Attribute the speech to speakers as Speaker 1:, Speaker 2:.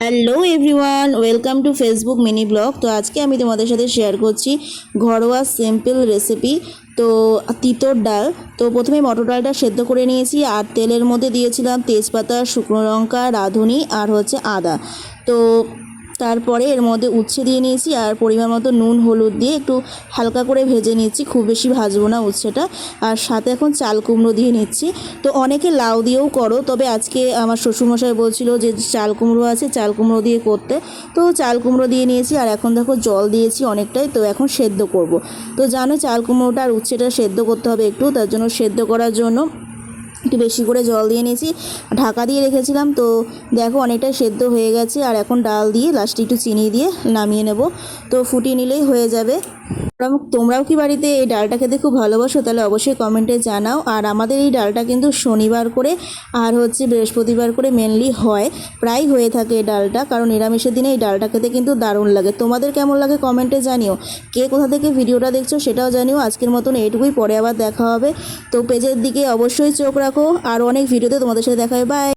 Speaker 1: Hello everyone, welcome to Facebook mini blog. তো আজকে আমি তোমাদের সাথে শেয়ার করছি ঘরোয়া সিম্পল রেসিপি। তো তিতর ডাল। তো প্রথমে মটর ডালটা সেদ্ধ করে নিয়েছি আর তেলের মধ্যে দিয়েছিলাম তেজপাতা, শুকনো লঙ্কা, রাঁধুনি আর আদা। তো তারপরে এর মধ্যে উচ্ছে দিয়ে নিয়েছি আর পরিমাণ মতো নুন হলুদ দিয়ে একটু হালকা করে ভেজে নিচ্ছি, খুব বেশি ভাজবো না উচ্ছেটা। আর সাথে এখন চাল কুমড়ো দিয়ে নিচ্ছি। তো অনেকে লাউ দিয়েও করো, তবে আজকে আমার শ্বশুরমশাই বলছিল যে চাল কুমড়ো আছে, চাল কুমড়ো দিয়ে করতে। তো চাল কুমড়ো দিয়ে নিয়েছি আর এখন দেখো জল দিয়েছি অনেকটাই। তো এখন সেদ্ধ করব। তো জানো চাল কুমড়োটা আর উচ্ছেটা সেদ্ধ করতে হবে একটু, তার জন্য সেদ্ধ করার জন্য একটু বেশি করে জল দিয়ে নিয়েছি, ঢাকা দিয়ে রেখেছিলাম। তো দেখো অনেকটাই সেদ্ধ হয়ে গেছে আর এখন ডাল দিয়ে লাস্টে একটু চিনি দিয়ে নামিয়ে নেব। তো ফুটিয়ে নিলেই হয়ে যাবে। তোমরাও কি বাড়িতে এই ডালটা খেতে খুব ভালোবাসো? তাহলে অবশ্যই কমেন্টে জানাও। আর আমাদের এই ডালটা কিন্তু শনিবার করে আর বৃহস্পতিবার করে মেনলি হয়, প্রায় হয়ে থাকে এই ডালটা, কারণ নিরামিষের দিনে এই ডালটা খেতে কিন্তু দারুণ লাগে। তোমাদের কেমন লাগে কমেন্টে জানিও। কে কোথা থেকে ভিডিওটা দেখছো সেটাও জানিও। আজকের মতন এইটুকুই, পরে আবার দেখা হবে। তো পেজের দিকে অবশ্যই চোখ রাখো, আর অনেক ভিডিওতে তোমাদের সাথে দেখা হবে। বাই।